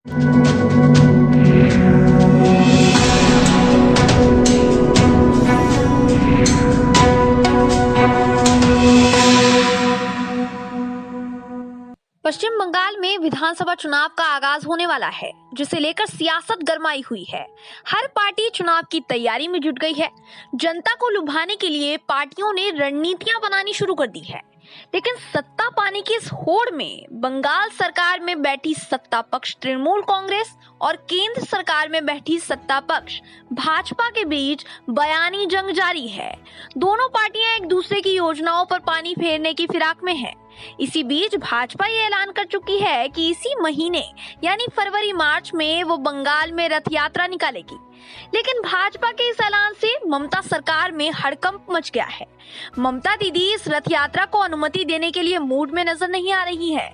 पश्चिम बंगाल में विधानसभा चुनाव का आगाज होने वाला है, जिसे लेकर सियासत गरमाई हुई है। हर पार्टी चुनाव की तैयारी में जुट गई है। जनता को लुभाने के लिए पार्टियों ने रणनीतियां बनानी शुरू कर दी है। लेकिन सत्ता पाने की इस होड़ में बंगाल सरकार में बैठी सत्ता पक्ष तृणमूल कांग्रेस और केंद्र सरकार में बैठी सत्ता पक्ष भाजपा के बीच बयानी जंग जारी है। दोनों पार्टियां एक दूसरे की योजनाओं पर पानी फेरने की फिराक में हैं। इसी बीच भाजपा ये ऐलान कर चुकी है कि इसी महीने यानी फरवरी मार्च में वो बंगाल में रथ यात्रा निकालेगी। लेकिन भाजपा के इस ऐलान से ममता सरकार में हड़कंप मच गया है। ममता दीदी इस रथ यात्रा को अनुमति देने के लिए मूड में नजर नहीं आ रही है।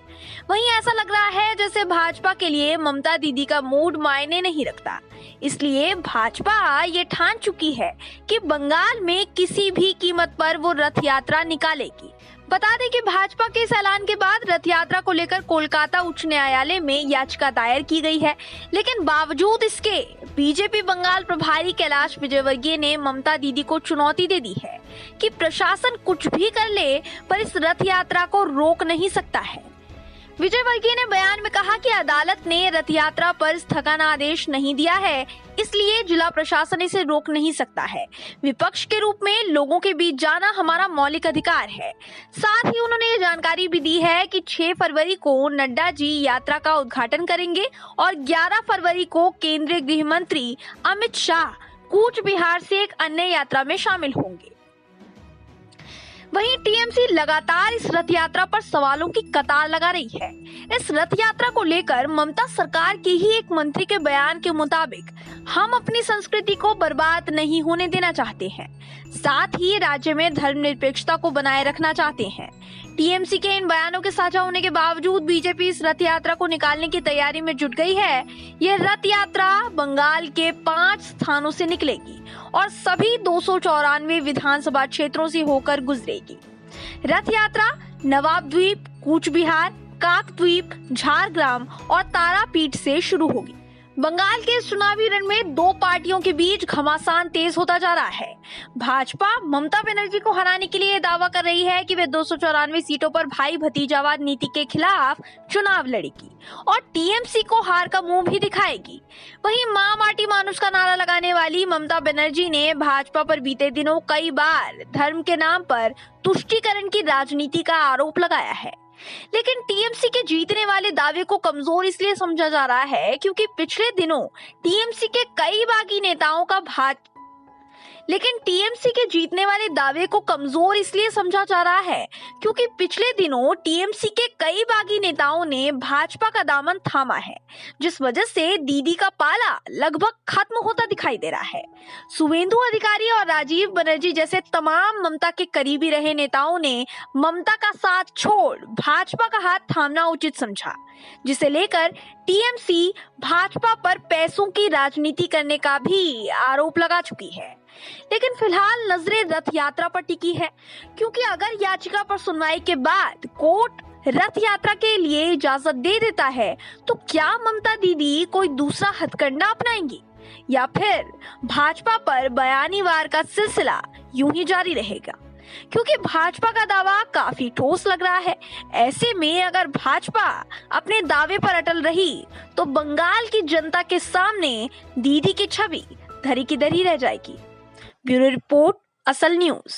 वहीं ऐसा लग रहा है जैसे भाजपा के लिए ममता दीदी का मूड मायने नहीं रखता। इसलिए भाजपा ये ठान चुकी है कि बंगाल में किसी भी कीमत पर वो रथ यात्रा निकालेगी। बता दें कि भाजपा के इस ऐलान के बाद रथ यात्रा को लेकर कोलकाता उच्च न्यायालय में याचिका दायर की गई है। लेकिन बावजूद इसके बीजेपी बंगाल प्रभारी कैलाश विजयवर्गीय ने ममता दीदी को चुनौती दे दी है कि प्रशासन कुछ भी कर ले पर इस रथ यात्रा को रोक नहीं सकता है। विजयवर्गीय ने बयान में कहा कि अदालत ने रथ यात्रा पर स्थगन आदेश नहीं दिया है, इसलिए जिला प्रशासन इसे रोक नहीं सकता है। विपक्ष के रूप में लोगों के बीच जाना हमारा मौलिक अधिकार है। साथ ही उन्होंने ये जानकारी भी दी है कि 6 फरवरी को नड्डा जी यात्रा का उद्घाटन करेंगे और 11 फरवरी को केंद्रीय गृह मंत्री अमित शाह कूच बिहार से एक अन्य यात्रा में शामिल होंगे। वहीं टीएमसी लगातार इस रथ यात्रा पर सवालों की कतार लगा रही है। इस रथ यात्रा को लेकर ममता सरकार के ही एक मंत्री के बयान के मुताबिक हम अपनी संस्कृति को बर्बाद नहीं होने देना चाहते हैं, साथ ही राज्य में धर्मनिरपेक्षता को बनाए रखना चाहते हैं। टीएमसी के इन बयानों के साझा होने के बावजूद बीजेपी इस रथ यात्रा को निकालने की तैयारी में जुट गई है। यह रथ यात्रा बंगाल के 5 स्थानों से निकलेगी और सभी 294 विधानसभा क्षेत्रों से होकर गुजरेगी। रथ यात्रा नवाब द्वीप, कूच बिहार, काकद्वीप, झारग्राम और तारापीठ से शुरू होगी। बंगाल के चुनावी रण में 2 पार्टियों के बीच घमासान तेज होता जा रहा है। भाजपा ममता बनर्जी को हराने के लिए दावा कर रही है कि वे 294 सीटों पर भाई भतीजावाद नीति के खिलाफ चुनाव लड़ेगी और टीएमसी को हार का मुंह भी दिखाएगी। वहीं मां माटी मानुष का नारा लगाने वाली ममता बनर्जी ने भाजपा पर बीते दिनों कई बार धर्म के नाम पर तुष्टीकरण की राजनीति का आरोप लगाया है। लेकिन टीएमसी के जीतने वाले दावे को कमजोर इसलिए समझा जा रहा है क्योंकि पिछले दिनों टीएमसी के कई बागी नेताओं का ने भाजपा का दामन थामा है, जिस वजह से दीदी का पाला लगभग खत्म होता दिखाई दे रहा है। शुवेंदु अधिकारी और राजीव बनर्जी जैसे तमाम ममता के करीबी रहे नेताओं ने ममता का साथ छोड़ भाजपा का हाथ थामना उचित समझा, जिसे लेकर टीएमसी भाजपा पर पैसों की राजनीति करने का भी आरोप लगा चुकी है। लेकिन फिलहाल नजरें रथ यात्रा पर टिकी है, क्योंकि अगर याचिका पर सुनवाई के बाद कोर्ट रथ यात्रा के लिए इजाजत दे देता है तो क्या ममता दीदी कोई दूसरा हथकंडा अपनाएंगी या फिर भाजपा पर बयानी वार का सिलसिला यूं ही जारी रहेगा? क्योंकि भाजपा का दावा काफी ठोस लग रहा है। ऐसे में अगर भाजपा अपने दावे पर अटल रही तो बंगाल की जनता के सामने दीदी की छवि धरी की धरी रह जाएगी। ब्यूरो रिपोर्ट, असल न्यूज।